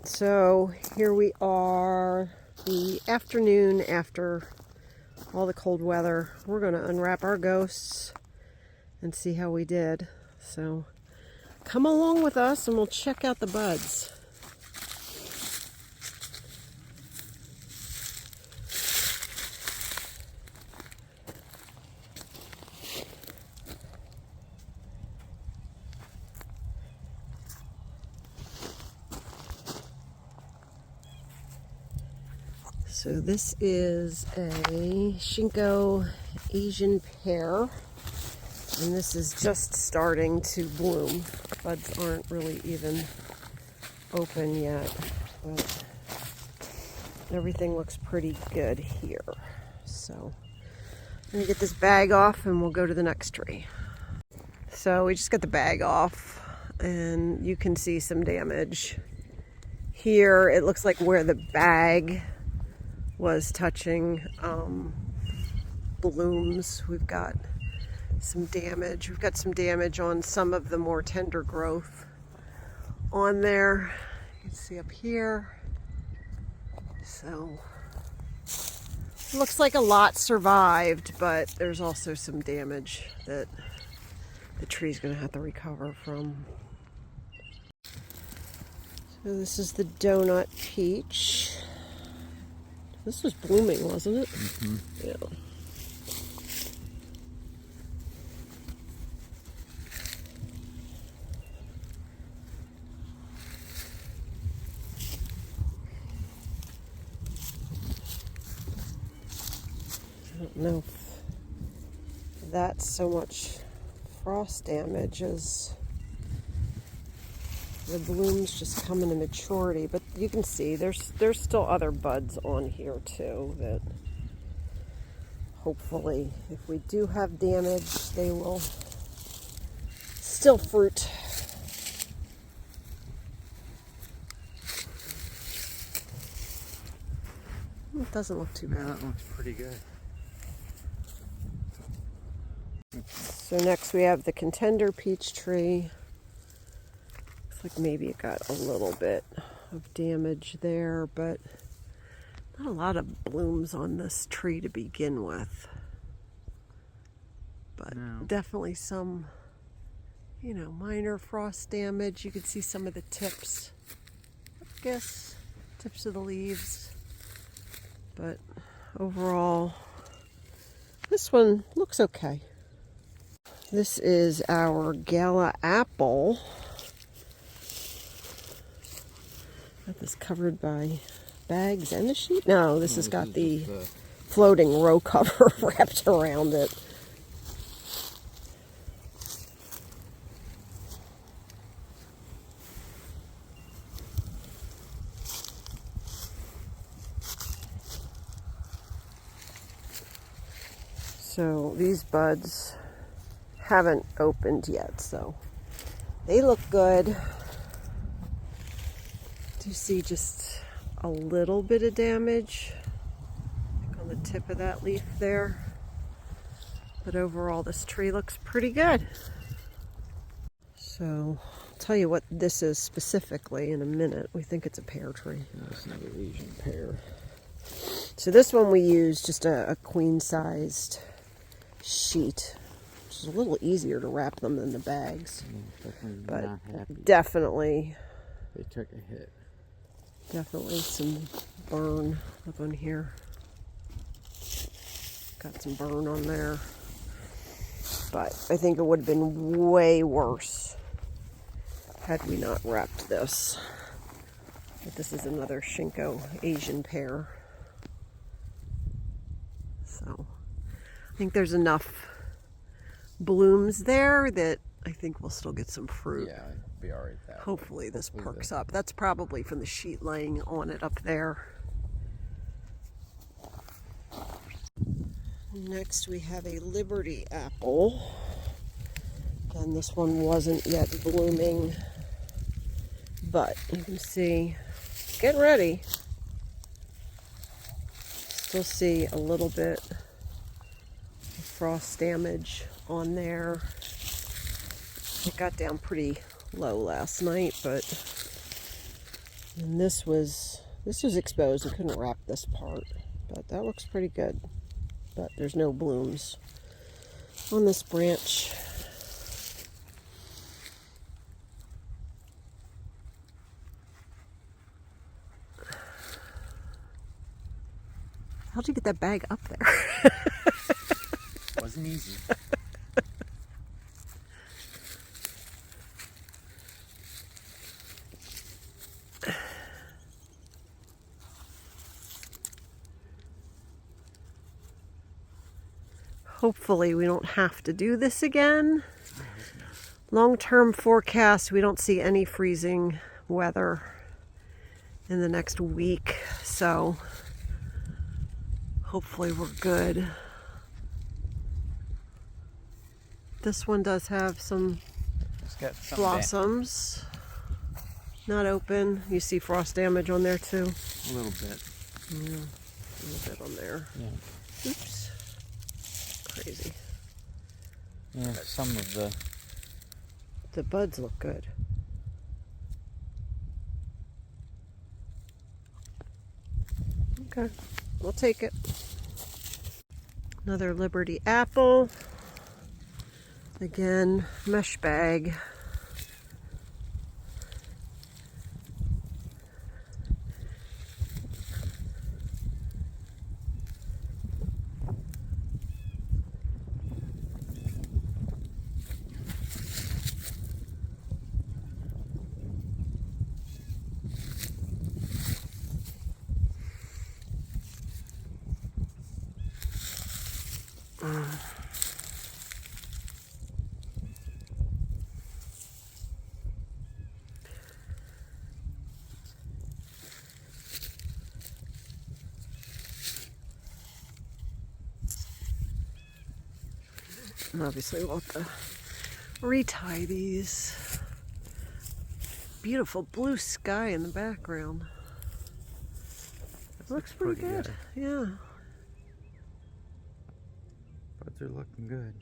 So here we are, the afternoon after all the cold weather. We're going to unwrap our ghosts and see how we did. So come along with us and we'll check out the buds. So this is a Shinko Asian pear, and this is just starting to bloom. Buds aren't really even open yet, but everything looks pretty good here. So I'm gonna get this bag off and we'll go to the next tree. So we just got the bag off and you can see some damage. Here it looks like where the bag was touching blooms. We've got some damage. We've got some damage on some of the more tender growth on there. You can see up here. So looks like a lot survived, but there's also some damage that the tree's gonna have to recover from. So this is the donut peach. This was blooming, wasn't it? Mm-hmm. Yeah. I don't know if that's so much frost damage as the blooms just coming to maturity, but you can see there's still other buds on here too that hopefully, if we do have damage, they will still fruit. It doesn't look too bad. Yeah, that looks pretty good. So next we have the contender peach tree. Looks like maybe it got a little bit of damage there, but not a lot of blooms on this tree to begin with. But No. definitely some, minor frost damage. You can see some of the tips, tips of the leaves. But overall, this one looks okay. This is our Gala apple. Got this covered by bags and a sheet. No, this has got the floating row cover wrapped around it. So these buds haven't opened yet, so they look good. Do you see just a little bit of damage on the tip of that leaf there? But overall, this tree looks pretty good. So I'll tell you what this is specifically in a minute. We think it's a pear tree. That's another Asian pear. So this one we used just a queen-sized sheet, which is a little easier to wrap them than the bags. Definitely But not happy. definitely They took a hit. Definitely some burn up on here. Got some burn on there. But I think it would have been way worse had we not wrapped this. But this is another Shinko Asian pear. So I think there's enough blooms there that I think we'll still get some fruit. Yeah, it'd be alright. Hopefully this perks up. That's probably from the sheet laying on it up there. Next we have a Liberty apple. And this one wasn't yet blooming, but you can see, getting ready. Still see a little bit of frost damage on there. It got down pretty low last night, but And this was exposed. I couldn't wrap this part, but that looks pretty good. But there's no blooms on this branch. How'd you get that bag up there? Wasn't easy. Hopefully we don't have to do this again. Long-term forecast, we don't see any freezing weather in the next week, so hopefully we're good. This one does have some It's got some blossoms. Not open. You see frost damage on there too. A little bit. Yeah, a little bit on there. Yeah. Oops. Crazy. Yeah, some of The buds look good. Okay, we'll take it. Another Liberty apple. Again, mesh bag. And obviously we'll have to retie these. Beautiful blue sky in the background. Looks pretty good. Yeah. Buds are looking good.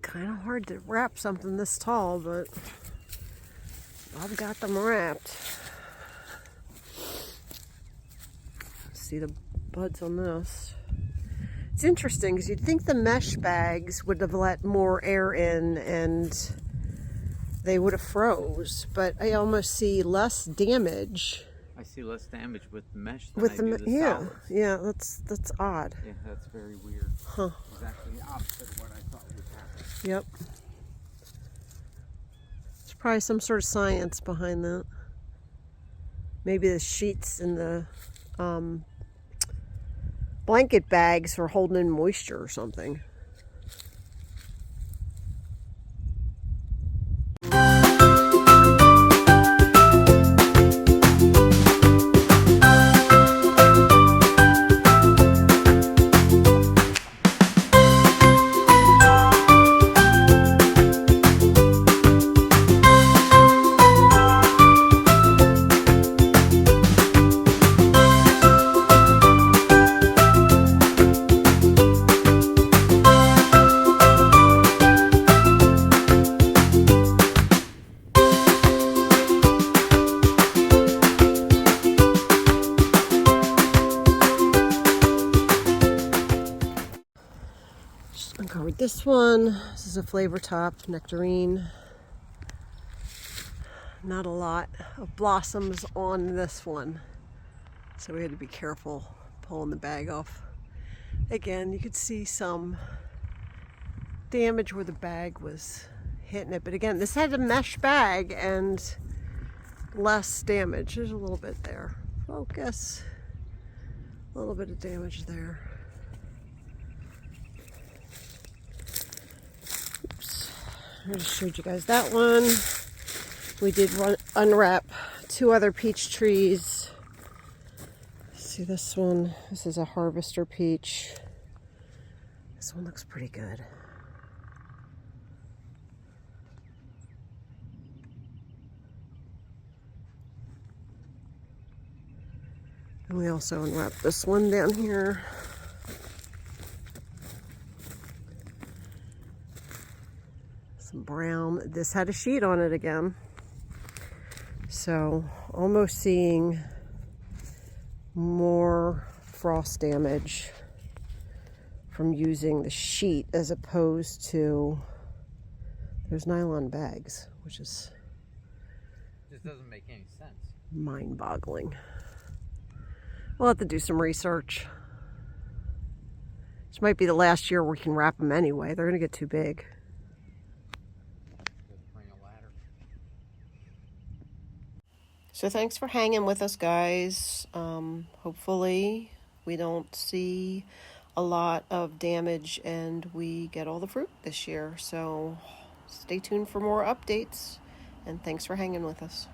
Kind of hard to wrap something this tall, but I've got them wrapped. See the buds on this. It's interesting because you'd think the mesh bags would have let more air in and they would have froze, but I almost see less damage I see less damage with the mesh than with I the do the yeah, solids. yeah. That's odd. Yeah, that's very weird. Huh. Exactly the opposite of what I thought would happen. Yep. There's probably some sort of science behind that. Maybe the sheets in the blanket bags are holding in moisture or something. Uncovered this one. This is a Flavor Top Nectarine. Not a lot of blossoms on this one, so we had to be careful pulling the bag off. Again, you could see some damage where the bag was hitting it, but again, this had a mesh bag and less damage. There's a little bit there. Focus. A little bit of damage there. I just showed you guys that one. We did unwrap two other peach trees. See this one? This is a harvester peach. This one looks pretty good. And we also unwrapped this one down here. Some brown. This had a sheet on it again. So almost seeing more frost damage from using the sheet as opposed to those nylon bags, which is Just doesn't make any sense. mind-boggling. We'll have to do some research. This might be the last year we can wrap them anyway. They're going to get too big. Just bring a ladder. So thanks for hanging with us, guys. Hopefully we don't see a lot of damage and we get all the fruit this year. So stay tuned for more updates, and thanks for hanging with us.